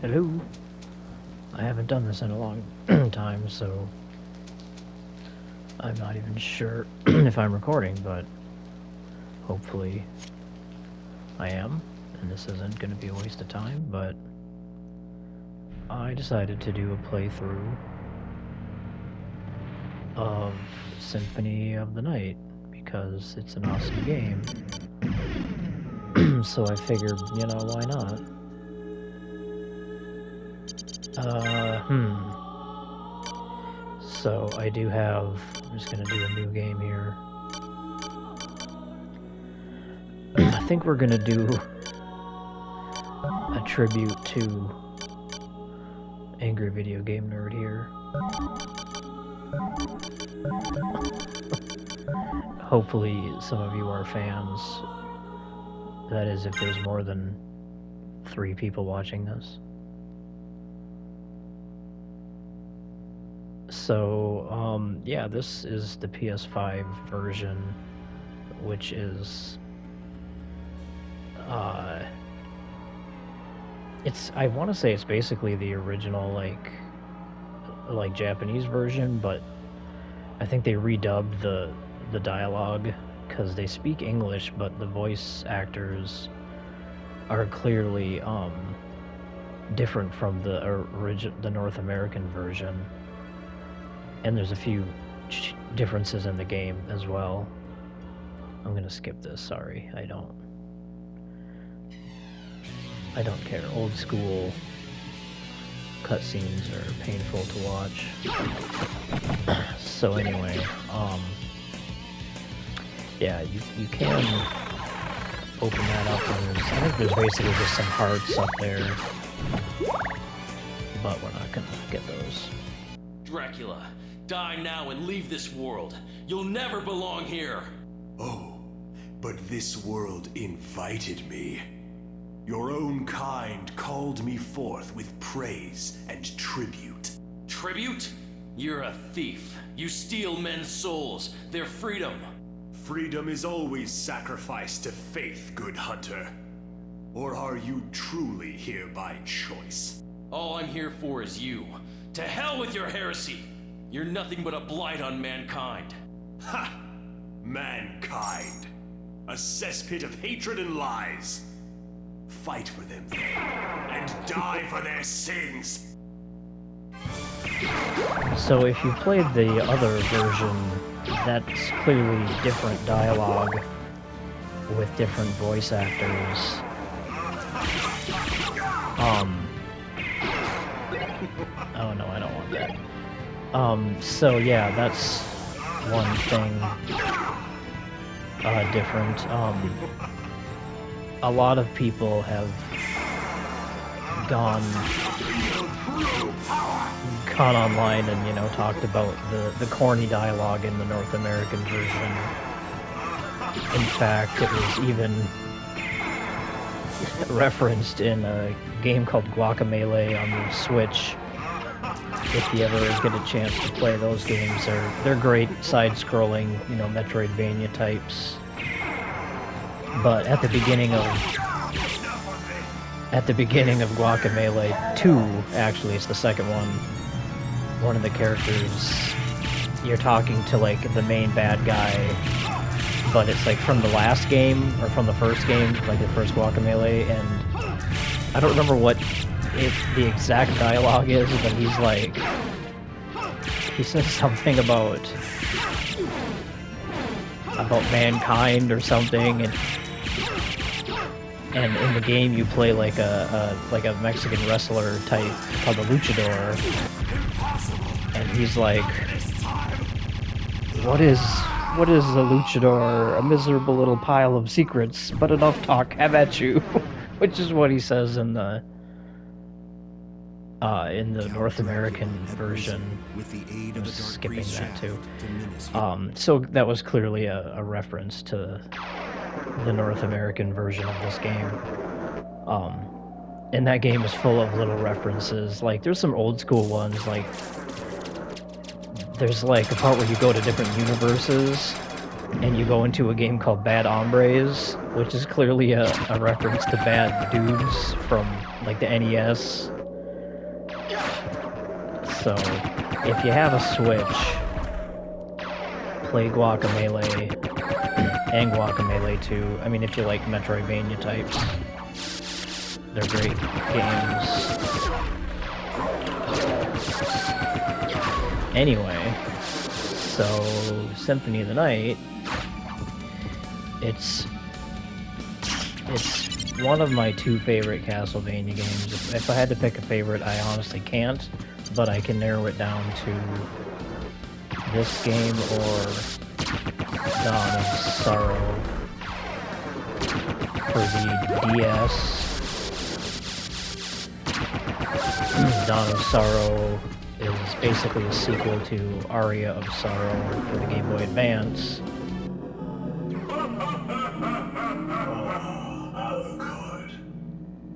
Hello. I haven't done this in a long time, so I'm not even sure if I'm recording, but hopefully I am, and this isn't going to be a waste of time, but I decided to do a playthrough of Symphony of the Night because it's an awesome game. So I figured, you know, why not? So I do have, I'm just gonna do a new game here. I think we're gonna do a tribute to Angry Video Game Nerd here. Hopefully some of you are fans. That is, if there's more than 3 people watching this. So, yeah, this is the PS5 version, which is, I want to say it's basically the original, like Japanese version, but I think they redubbed the dialogue, because they speak English, but the voice actors are clearly, different from the North American version. And there's a few differences in the game as well. I'm gonna skip this, sorry. I don't care. Old school cutscenes are painful to watch. So anyway, yeah, you can open that up, and I think there's basically just some hearts up there, but we're not gonna get those. Dracula, die now and leave this world. You'll never belong here. Oh, but this world invited me. Your own kind called me forth with praise and tribute. Tribute? You're a thief. You steal men's souls, their freedom. Freedom is always sacrificed to faith, good hunter. Or are you truly here by choice? All I'm here for is you. To hell with your heresy! You're nothing but a blight on mankind. Ha! Mankind. A cesspit of hatred and lies. Fight for them, and die for their sins! So if you played the other version, that's clearly different dialogue with different voice actors. Oh no, I don't want that. So yeah, that's one thing different. A lot of people have gone online and, you know, talked about the corny dialogue in the North American version. In fact, it was even referenced in a game called Guacamelee on the Switch. If you ever get a chance to play those games, they're great side-scrolling, you know, Metroidvania types. But at the beginning of Guacamelee 2, actually, it's the second one of the characters, you're talking to, like, the main bad guy, but it's, like, from the last game, or from the first game, like the first Guacamelee, and I don't remember what the exact dialogue is, but he's like, he says something about mankind or something, and in the game you play like a Mexican wrestler type called the Luchador, and he's like, what is a Luchador? A miserable little pile of secrets, but enough talk, have at you. Which is what he says in the North American version. I'm skipping that too. So that was clearly a reference to the North American version of this game. And that game is full of little references. Like, there's some old school ones, like, there's like a part where you go to different universes, and you go into a game called Bad Hombres, which is clearly a reference to Bad Dudes from, like, the NES. So, if you have a Switch, play Guacamelee and Guacamelee 2. I mean, if you like Metroidvania types, they're great games. Anyway, so Symphony of the Night, it's one of my 2 favorite Castlevania games. If I had to pick a favorite, I honestly can't, but I can narrow it down to this game or Dawn of Sorrow for the DS. Dawn of Sorrow is basically a sequel to Aria of Sorrow for the Game Boy Advance. Alucard,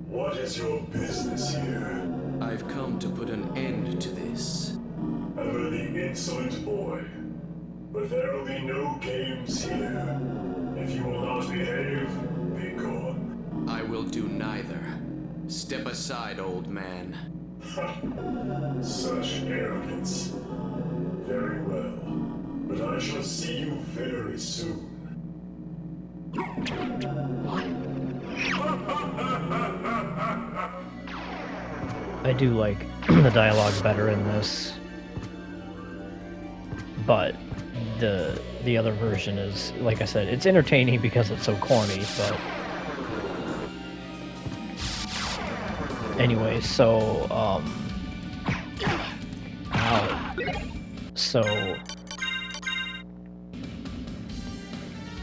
what is your business here? I've come to put an end to this. Ever the insolent boy. But there'll be no games here. If you will not behave, be gone. I will do neither. Step aside, old man. Such arrogance. Very well. But I shall see you very soon. I do like the dialogue better in this, but the other version is, like I said, it's entertaining because it's so corny, but anyway, so so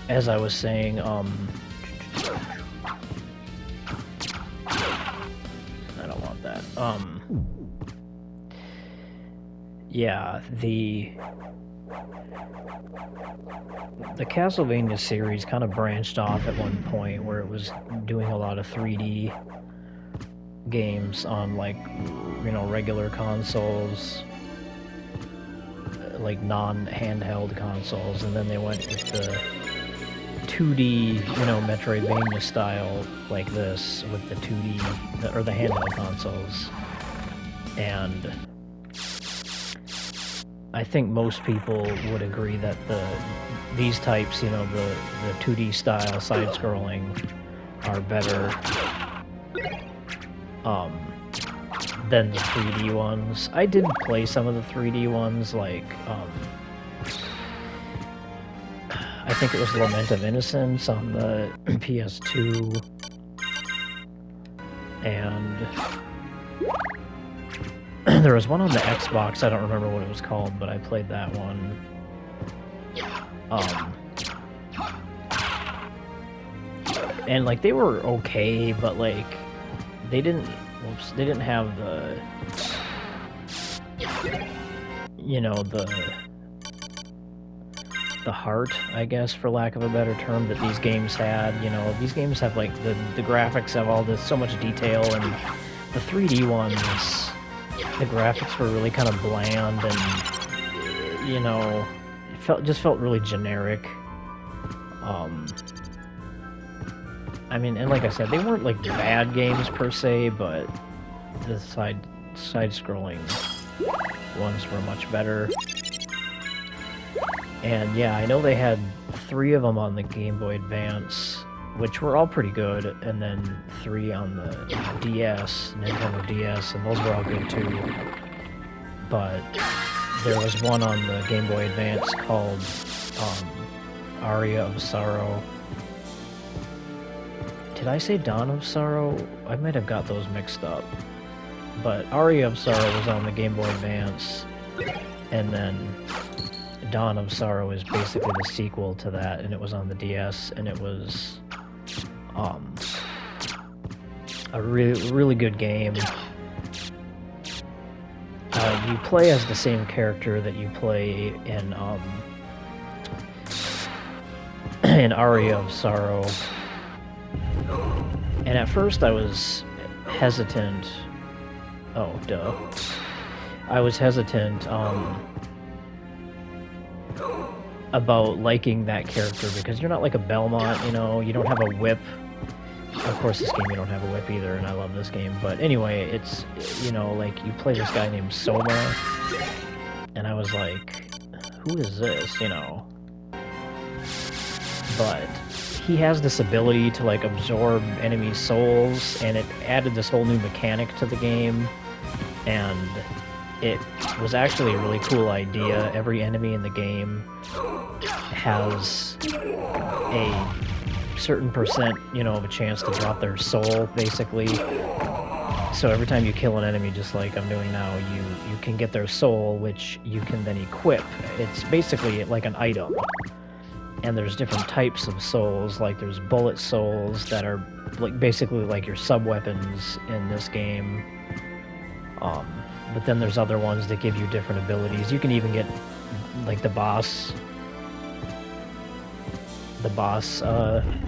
as I was saying, I don't want that. Yeah, the Castlevania series kind of branched off at one point where it was doing a lot of 3D games on, like, you know, regular consoles, like non-handheld consoles, and then they went with the 2D, you know, Metroidvania style like this with the 2D or the handheld consoles. And I think most people would agree that these types, you know, the 2D style side-scrolling are better than the 3D ones. I did play some of the 3D ones, like I think it was Lament of Innocence on the PS2, and there was one on the Xbox, I don't remember what it was called, but I played that one. And, like, they were okay, but, like, they didn't have the, you know, the heart, I guess, for lack of a better term, that these games had. You know, these games have, like, the graphics have all this, so much detail, and the 3D ones, the graphics were really kind of bland, and, you know, it just felt really generic. I mean, and like I said, they weren't, like, bad games per se, but the side-scrolling ones were much better. And yeah, I know they had 3 of them on the Game Boy Advance, which were all pretty good, and then 3 on the DS, Nintendo DS, and those were all good too. But there was one on the Game Boy Advance called Aria of Sorrow. Did I say Dawn of Sorrow? I might have got those mixed up. But Aria of Sorrow was on the Game Boy Advance, and then Dawn of Sorrow is basically the sequel to that, and it was on the DS, and it was a really good game. You play as the same character that you play in Aria of Sorrow. And at first I was hesitant. Oh, duh. I was hesitant about liking that character because you're not like a Belmont, you know, you don't have a whip. Of course, this game you don't have a whip either, and I love this game. But anyway, it's, you know, like, you play this guy named Soma, and I was like, who is this, you know? But he has this ability to, like, absorb enemy souls, and it added this whole new mechanic to the game, and it was actually a really cool idea. Every enemy in the game has a certain percent, you know, of a chance to drop their soul, basically. So every time you kill an enemy, just like I'm doing now, you can get their soul, which you can then equip. It's basically like an item. And there's different types of souls, like there's bullet souls that are like basically like your sub-weapons in this game. But then there's other ones that give you different abilities. You can even get like the boss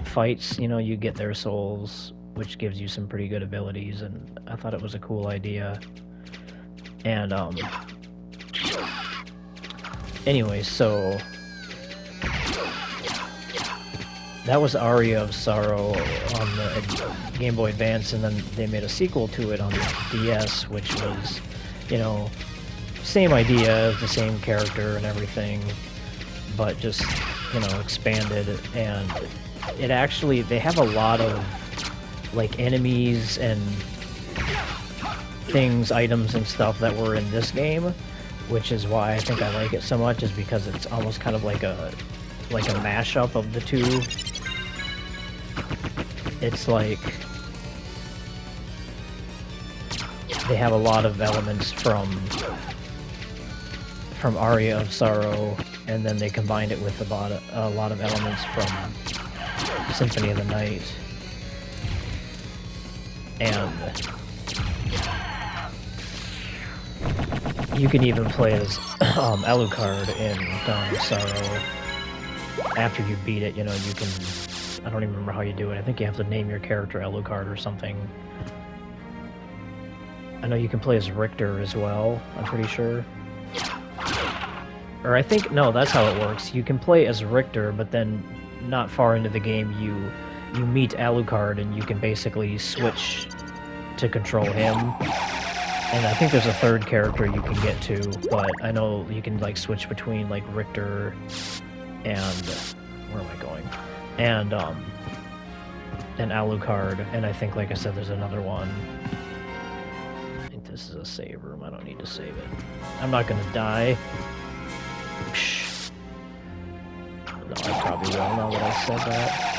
fights, you know, you get their souls, which gives you some pretty good abilities, and I thought it was a cool idea. And anyway, so that was Aria of Sorrow on the Game Boy Advance, and then they made a sequel to it on the DS, which was, you know, same idea, the same character and everything, but just, you know, expanded. And it actually, they have a lot of like enemies and things, items and stuff that were in this game, which is why I think I like it so much, is because it's almost kind of like a mashup of the two. It's like they have a lot of elements from Aria of Sorrow, and then they combined it with a lot of elements from Symphony of the Night. And you can even play as Alucard in Dawn of Sorrow. After you beat it, you know, you can... I don't even remember how you do it. I think you have to name your character Alucard or something. I know you can play as Richter as well, I'm pretty sure. Or I think... no, that's how it works. You can play as Richter, but then not far into the game you meet Alucard, and you can basically switch to control him. And I think there's a third character you can get to, but I know you can like switch between like Richter and where am I going? And Alucard, and I think, like I said, there's another one. I think this is a save room. I don't need to save it. I'm not gonna die. Psh. No, I probably will now that I said that.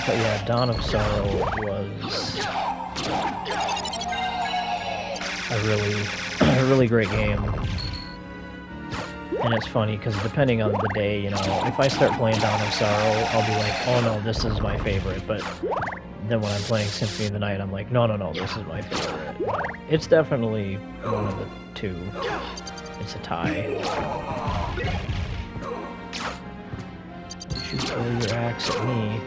But yeah, Dawn of Sorrow was a really great game. And it's funny, because depending on the day, you know, if I start playing Dawn of Sorrow, I'll be like, oh no, this is my favorite. But then when I'm playing Symphony of the Night, I'm like, no, this is my favorite. But it's definitely one of the two. It's a tie. You throw your axe at me.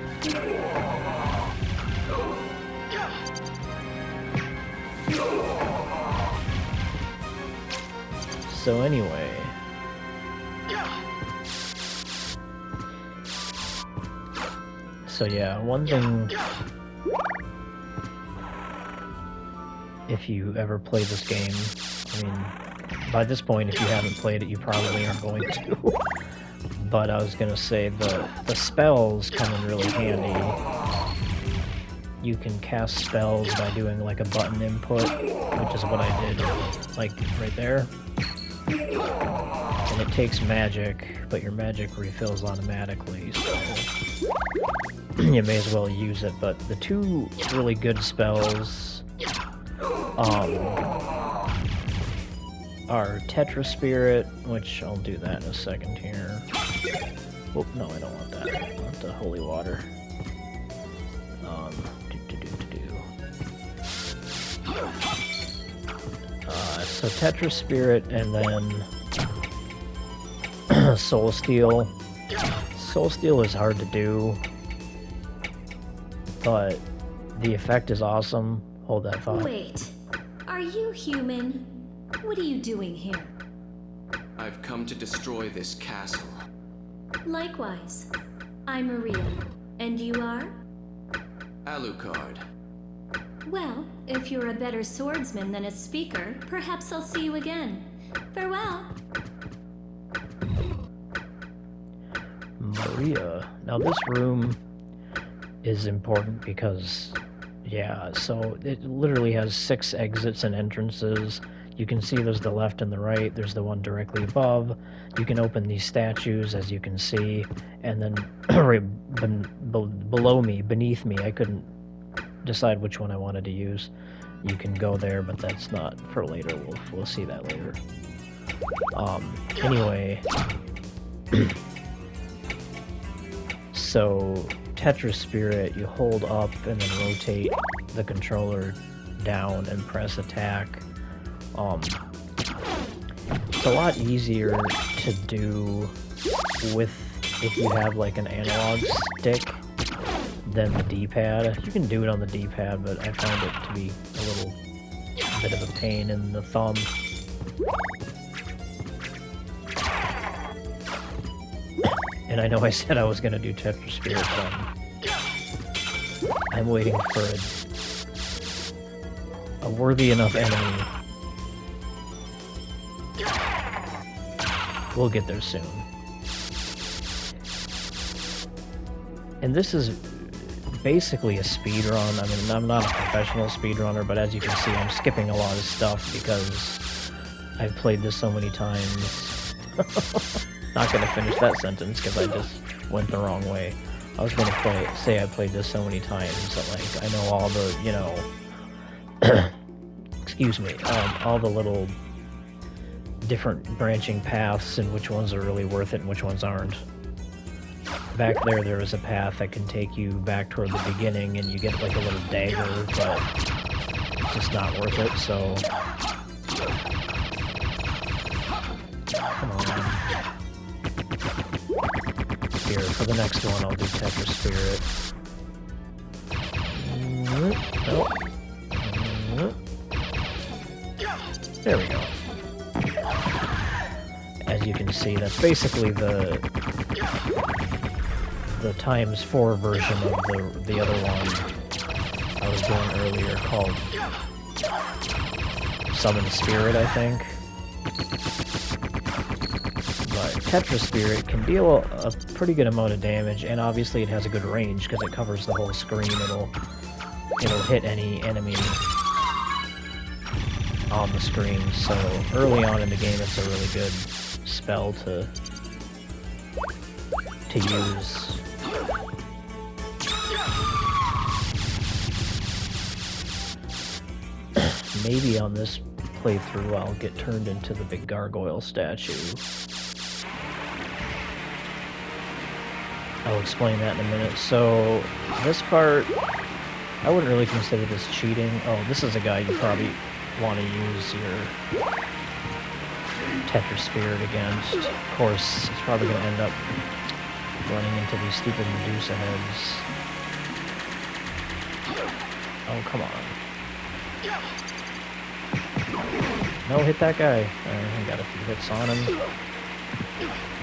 So anyway, so yeah, one thing, if you ever play this game, I mean, by this point, if you haven't played it, you probably aren't going to. But I was gonna say the spells come in really handy. You can cast spells by doing like a button input, which is what I did, like right there. And it takes magic, but your magic refills automatically, so you may as well use it. But the two really good spells are Tetra Spirit, which I'll do that in a second here. Oh, no, I don't want that. I want the holy water. So Tetra Spirit, and then Soul Steal. Soul Steal is hard to do, but the effect is awesome. Hold that thought. Wait, are you human? What are you doing here? I've come to destroy this castle. Likewise. I'm Maria. And you are? Alucard. Well, if you're a better swordsman than a speaker, perhaps I'll see you again. Farewell. Maria. Now this room is important because, yeah, so it literally has 6 exits and entrances. You can see there's the left and the right, there's the one directly above. You can open these statues, as you can see, and then right below me, beneath me, I couldn't decide which one I wanted to use. You can go there, but that's not for later. We'll see that later. Anyway, so Tetris Spirit, you hold up and then rotate the controller down and press attack. It's a lot easier to do with if you have like an analog stick than the D-pad. You can do it on the D-pad, but I found it to be a little bit of a pain in the thumb. And I know I said I was going to do Tetris Spirit, but I'm waiting for a worthy enough enemy. We'll get there soon. And this is basically a speed run. I mean, I'm not a professional speedrunner, but as you can see, I'm skipping a lot of stuff because I've played this so many times. Not gonna finish that sentence because I just went the wrong way. I was gonna say I played this so many times that, like, I know all the, you know, excuse me, all the little different branching paths and which ones are really worth it and which ones aren't. Back there is a path that can take you back toward the beginning and you get like a little dagger, but it's just not worth it, so... Come on. Here, for the next one I'll do Tetris Spirit. There we go. As you can see, that's basically the ×4 version of the other one I was doing earlier called Summon Spirit, I think. But Tetris Spirit can deal a pretty good amount of damage, and obviously it has a good range because it covers the whole screen. It'll hit any enemy on the screen, so early on in the game it's a really good spell to use. Maybe on this playthrough I'll get turned into the big gargoyle statue. I'll explain that in a minute. So, this part, I wouldn't really consider this cheating. Oh, this is a guy you probably want to use your Tetris Spirit against. Of course, it's probably going to end up running into these stupid Medusa heads. Oh, come on. No, hit that guy. I got a few hits on him.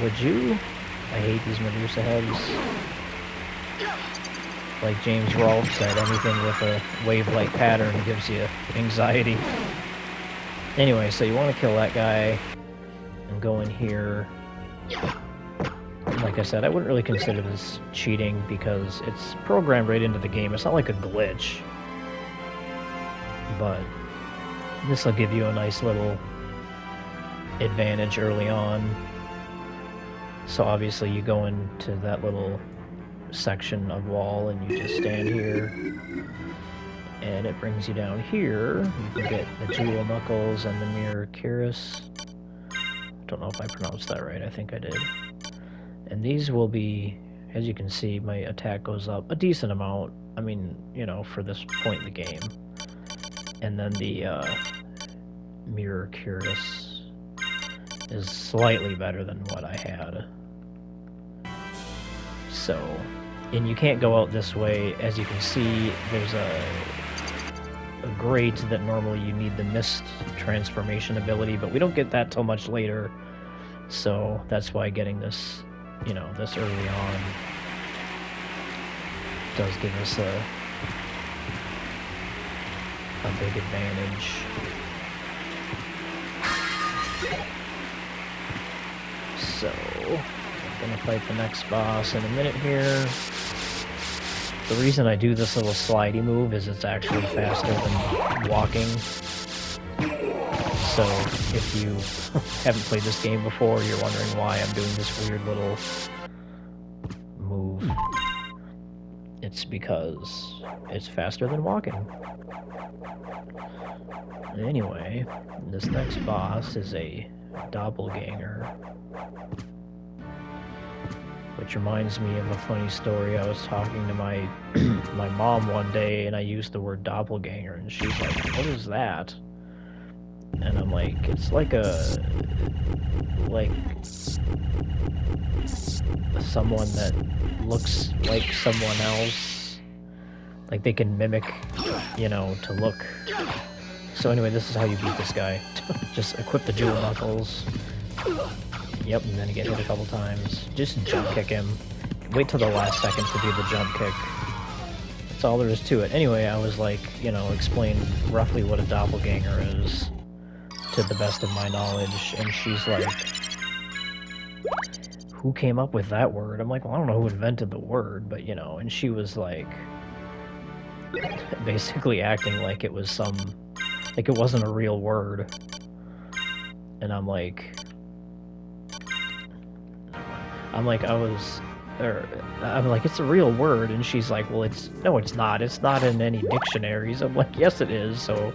Would you? I hate these Medusa heads. Like James Rolfe said, anything with a wave-like pattern gives you anxiety. Anyway, so you want to kill that guy and go in here. Like I said, I wouldn't really consider this cheating because it's programmed right into the game. It's not like a glitch. But this will give you a nice little advantage early on. So obviously you go into that little section of wall and you just stand here. And it brings you down here. You can get the Jewel Knuckles and the Mirror Cuirass. Don't know if I pronounced that right. I think I did. And these will be, as you can see, my attack goes up a decent amount. I mean, you know, for this point in the game. And then the Mirror Cuirass is slightly better than what I had. So, and you can't go out this way. As you can see, there's a grate that normally you need the Mist transformation ability, but we don't get that till much later. So that's why getting this, you know, this early on does give us a big advantage. So, I'm gonna fight the next boss in a minute here. The reason I do this little slidey move is it's actually faster than walking. So, if you haven't played this game before, you're wondering why I'm doing this weird little move. It's because it's faster than walking. Anyway, this next boss is a doppelganger. Which reminds me of a funny story. I was talking to my my mom one day, and I used the word doppelganger, and she's like, "What is that?" And I'm like, "It's like someone that looks like someone else. Like they can mimic, you know, to look." So anyway, this is how you beat this guy. Just equip the jewel knuckles. Yep, and then you get hit a couple times. Just jump kick him. Wait till the last second to do the jump kick. That's all there is to it. Anyway, I was like, you know, explain roughly what a doppelganger is to the best of my knowledge, and she's like, "Who came up with that word?" I'm like, "Well, I don't know who invented the word, but you know," and she was like, basically acting like it was like it wasn't a real word. And I'm like, it's a real word, and she's like, well, no, it's not in any dictionaries. I'm like, yes, it is. So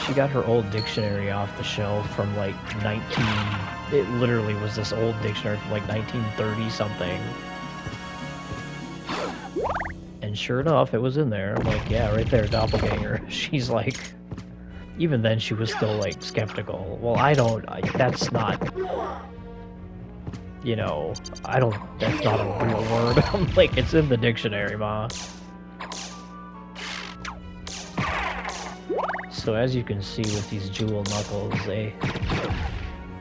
she got her old dictionary off the shelf from like it literally was this old dictionary from like 1930 something. And sure enough, it was in there. I'm like, yeah, right there, doppelganger. She's like, even then she was still like skeptical. Well, that's not, you know, that's not a real word. I'm like, it's in the dictionary, ma. So as you can see with these jewel knuckles, they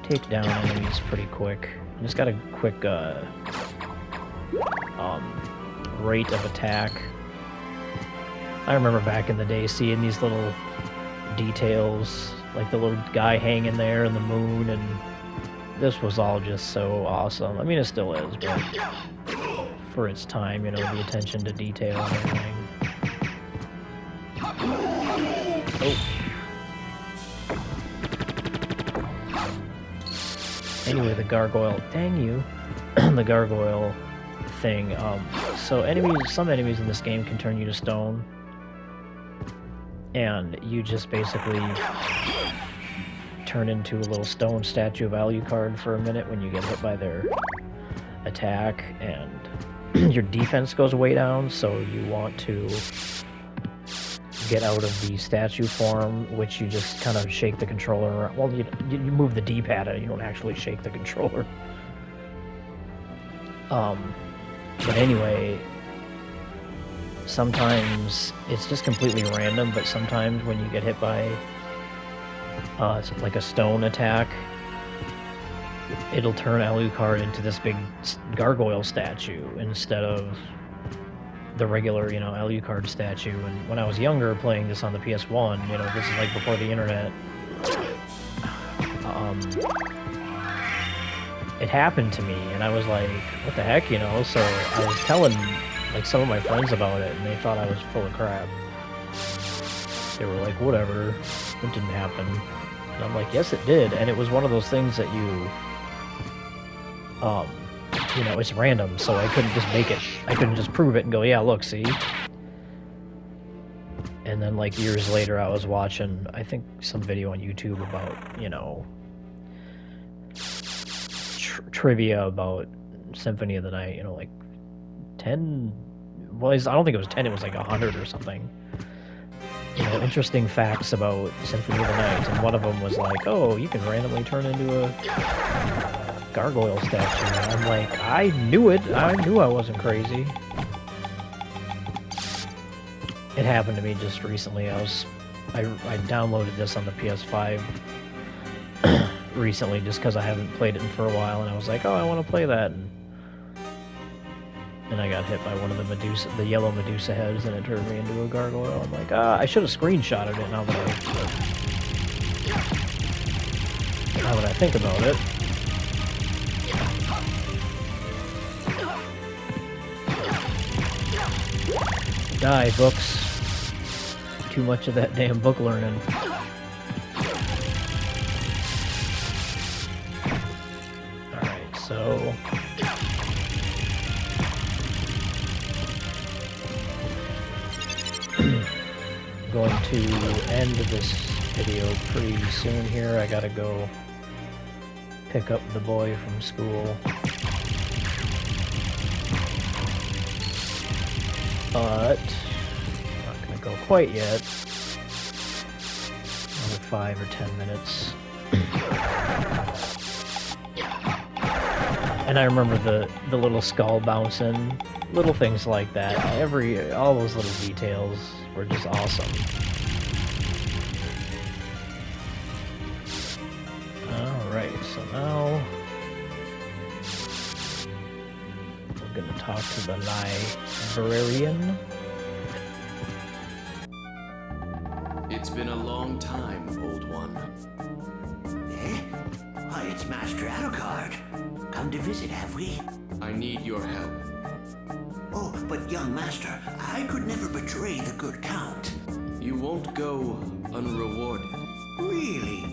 take down enemies pretty quick. Just got a quick, rate of attack. I remember back in the day seeing these little details, like the little guy hanging there in the moon, and this was all just so awesome. I mean, it still is, but for its time, you know, the attention to detail and everything. Oh. Anyway, the gargoyle, dang you, the gargoyle thing, so some enemies in this game can turn you to stone, and you just basically turn into a little stone statue of Alucard for a minute when you get hit by their attack, and your defense goes way down, so you want to get out of the statue form, which you just kind of shake the controller around. Well, you move the D-pad, and you don't actually shake the controller. But anyway, sometimes it's just completely random, but sometimes when you get hit by like a stone attack, it'll turn Alucard into this big gargoyle statue instead of the regular, you know, Alucard statue. And when I was younger playing this on the PS1, you know, this is like before the internet, it happened to me, and I was like, what the heck, you know? So I was telling like some of my friends about it, and they thought I was full of crap. They were like, whatever, it didn't happen. And I'm like, yes, it did. And it was one of those things that you know, it's random, so I couldn't just make it. I couldn't just prove it and go, yeah, look, see? And then, like, years later, I was watching, I think, some video on YouTube about, you know, trivia about Symphony of the Night, you know, like 10, well, I don't think it was 10, it was like 100 or something. You know, interesting facts about Symphony of the Night, and one of them was like, oh, you can randomly turn into a gargoyle statue. And I'm like, I knew it. I knew I wasn't crazy. It happened to me just recently. I downloaded this on the PS5 recently just because I haven't played it for a while, and I was like, oh, I want to play that, and I got hit by one of the yellow Medusa heads, and it turned me into a gargoyle. I'm like, I should have screenshotted it now that I think about it. Die, books. Too much of that damn book learning. Alright, so... going to end this video pretty soon here. I gotta go pick up the boy from school. But I'm not gonna go quite yet. Another 5 or 10 minutes. And I remember the little skull bouncing, little things like that. All those little details were just awesome. Alright, so now we're gonna talk to the librarian. It's been a long time, old one. Eh? Why, it's Master Alucard. Come to visit, have we? I need your help. Oh, but young master, I could never betray the good Count. You won't go unrewarded. Really?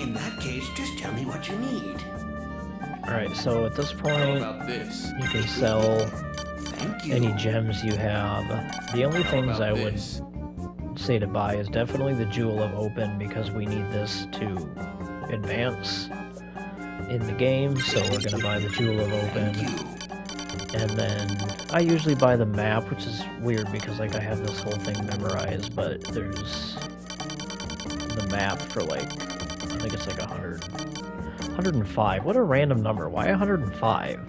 In that case, just tell me what you need. Alright, so at this How point, about this? you can sell Thank you. any gems you have. The only How things about I would this? say to buy is definitely the Jewel of Open, because we need this to advance in the game, so we're gonna buy the Jewel of Open. Thank you. And then I usually buy the map, which is weird because like I have this whole thing memorized, but there's the map for like, I think it's like 105. What a random number. Why 105?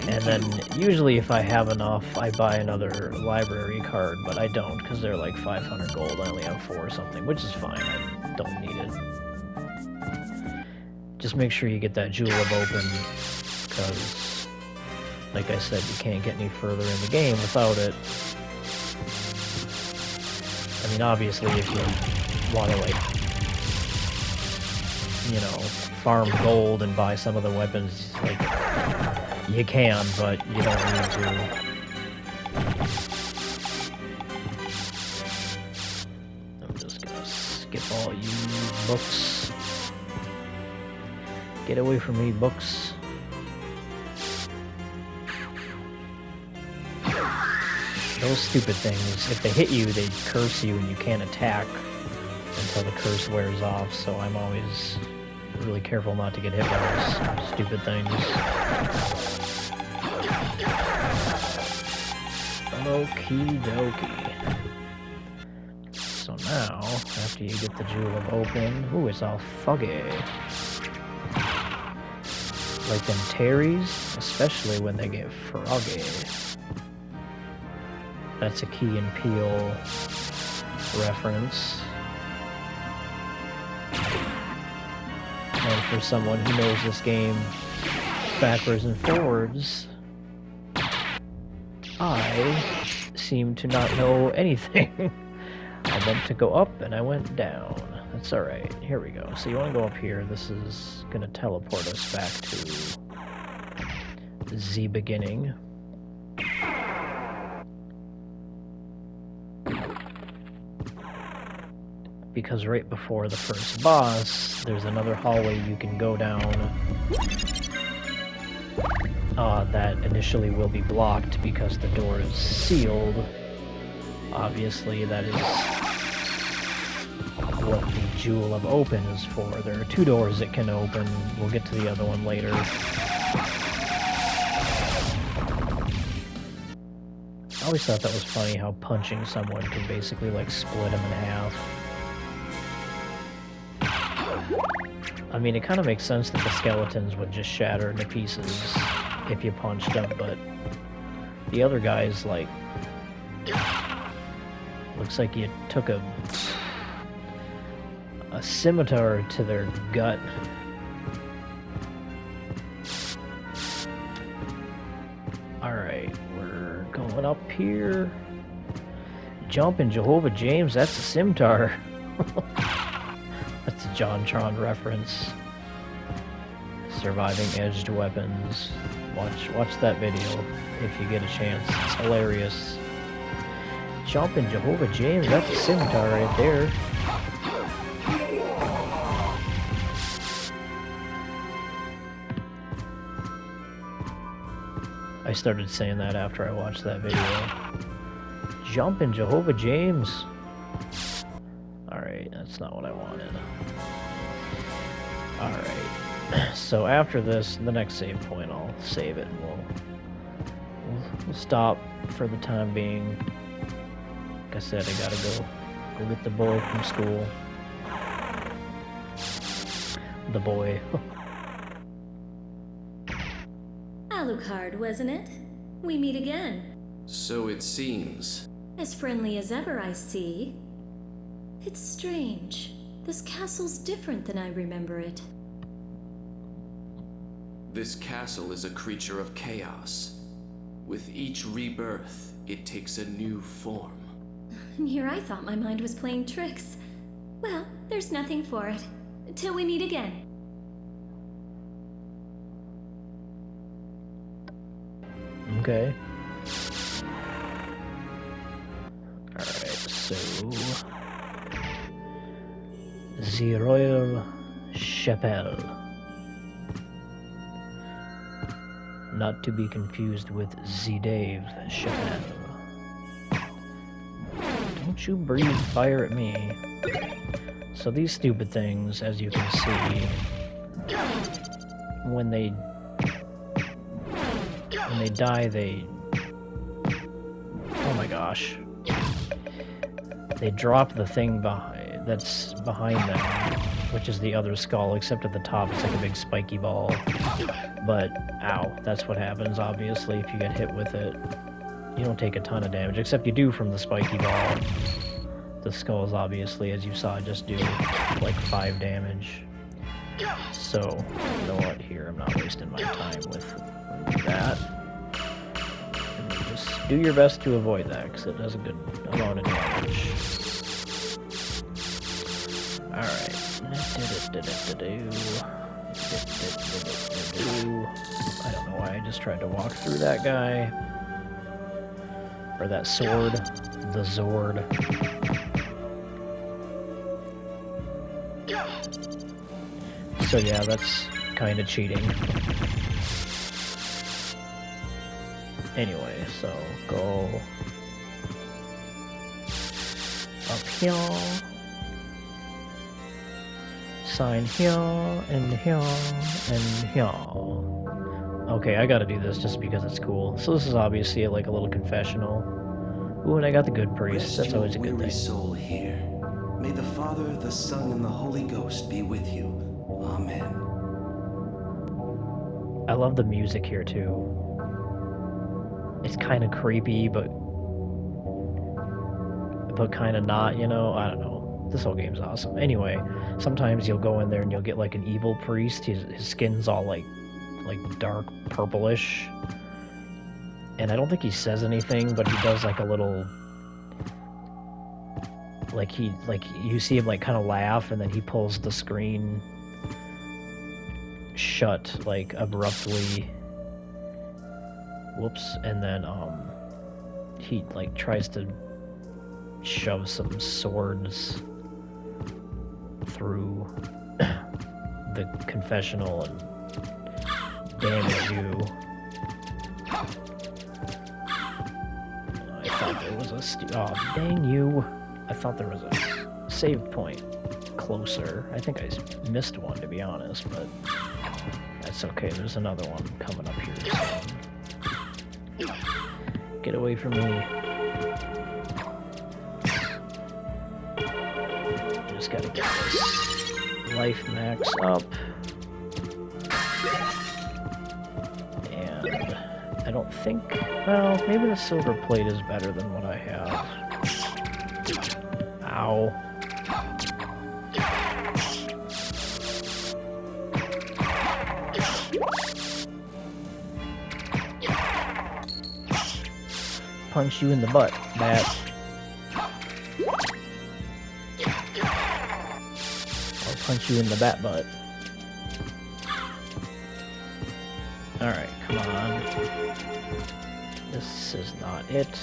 And then usually if I have enough, I buy another library card, but I don't because they're like 500 gold. I only have 4 or something, which is fine. I don't need it. Just make sure you get that Jewel of Open, because, like I said, you can't get any further in the game without it. I mean, obviously, if you want to, like, you know, farm gold and buy some of the weapons, like, you can, but you don't need to. I'm just gonna skip all you books. Get away from me, books. Those stupid things, if they hit you, they curse you and you can't attack until the curse wears off, so I'm always really careful not to get hit by those stupid things. Okie dokie. So now, after you get the Jewel of Open, ooh, it's all foggy. Like them Terries, especially when they get froggy. That's a Key and Peele reference. And for someone who knows this game backwards and forwards, I seem to not know anything. I meant to go up and I went down. That's alright. Here we go. So you want to go up here. This is going to teleport us back to the beginning. Because right before the first boss, there's another hallway you can go down that initially will be blocked because the door is sealed. Obviously, that is what the Jewel of Open is for. There are 2 doors it can open. We'll get to the other one later. I always thought that was funny how punching someone can basically like split them in half. I mean, it kind of makes sense that the skeletons would just shatter into pieces if you punched them, but the other guy's like, looks like you took a a scimitar to their gut. Alright, we're going up here. Jumping Jehovah James, that's a scimitar. That's a JonTron reference. Surviving edged weapons. Watch that video if you get a chance. It's hilarious. Jumping Jehovah James, that's a scimitar right there. I started saying that after I watched that video. Jumping Jehovah James. Alright, that's not what I wanted. Alright. So after this, the next save point, I'll save it and we'll stop for the time being. Like I said, I gotta go get the boy from school. The boy. Alucard, wasn't it? We meet again. So it seems. As friendly as ever, I see. It's strange. This castle's different than I remember it. This castle is a creature of chaos. With each rebirth, it takes a new form. And here I thought my mind was playing tricks. Well, there's nothing for it. Till we meet again. Okay. Alright, so... The Royal Chapelle. Not to be confused with the Dave Chapelle. Don't you breathe fire at me. So these stupid things, as you can see, when they die, oh my gosh, they drop the thing that's behind them, which is the other skull, except at the top it's like a big spiky ball. But ow, that's what happens obviously if you get hit with it. You don't take a ton of damage, except you do from the spiky ball. The skulls obviously, as you saw, just do like 5 damage. So you know what, here I'm not wasting my time with that. Just do your best to avoid that, because it does a good amount of damage. Alright. I don't know why I just tried to walk through that guy. Or that sword. The Zord. So yeah, that's kind of cheating. Anyway, so go up here, sign here, and here, and here. Okay, I gotta do this just because it's cool. So this is obviously like a little confessional. Ooh, and I got the good priest. That's always a good thing. Soul here. May the Father, the Son, and the Holy Ghost be with you. Amen. I love the music here too. It's kind of creepy, but kind of not, you know? I don't know. This whole game's awesome. Anyway, sometimes you'll go in there and you'll get like an evil priest. His skin's all like dark purplish. And I don't think he says anything, but he does like a little... Like you see him like kind of laugh, and then he pulls the screen shut like abruptly. Whoops, and then he like tries to shove some swords through the confessional and damage you. I thought there was a oh, dang you. I thought there was a save point closer. I think I missed one, to be honest, but that's okay. There's another one coming up here soon. Get away from me. Just gotta get this life max up. And I don't think... Well, maybe the silver plate is better than what I have. Ow. punch you in the butt, bat. I'll punch you in the bat butt. Alright, come on. This is not it.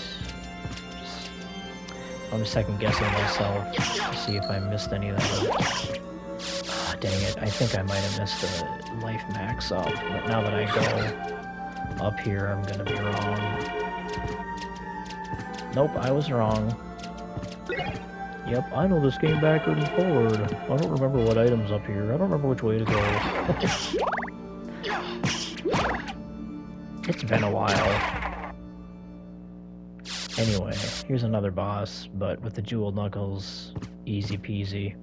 I'm second guessing myself to see if I missed any of that. Ah, dang it, I think I might have missed the life max up, but now that I go up here, I'm gonna be wrong. Nope, I was wrong. Yep, I know this game backwards and forward. I don't remember what item's up here. I don't remember which way to go. It's been a while. Anyway, here's another boss, but with the jeweled knuckles, easy peasy.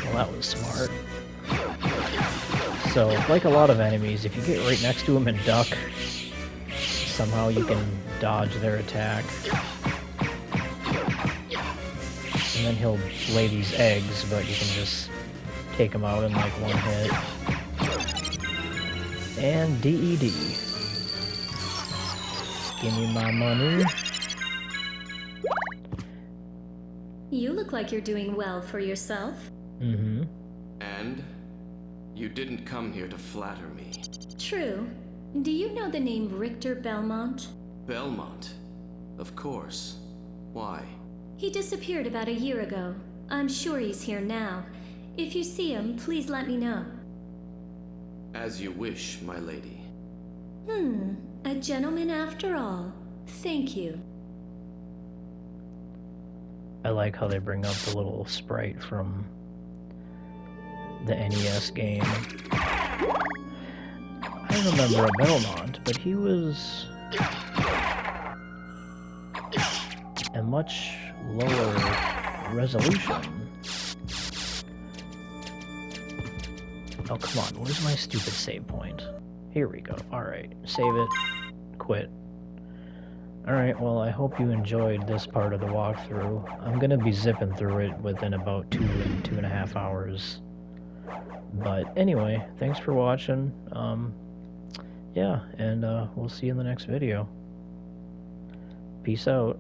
Well, that was smart. So, like a lot of enemies, if you get right next to them and duck, somehow you can dodge their attack. And then he'll lay these eggs, but you can just take them out in like one hit. And DED. Give me my money. You look like you're doing well for yourself. Mm-hmm. And you didn't come here to flatter me. True. Do you know the name Richter Belmont? Belmont? Of course. Why? He disappeared about a year ago. I'm sure he's here now. If you see him, please let me know. As you wish, my lady. A gentleman after all. Thank you. I like how they bring up the little sprite from the NES game. I remember a Belmont, but he was a much lower resolution. Oh, come on, where's my stupid save point? Here we go. Alright, save it, quit. Alright, well, I hope you enjoyed this part of the walkthrough. I'm gonna be zipping through it within about 2.5 hours. But anyway, thanks for watching. Yeah, and we'll see you in the next video. Peace out.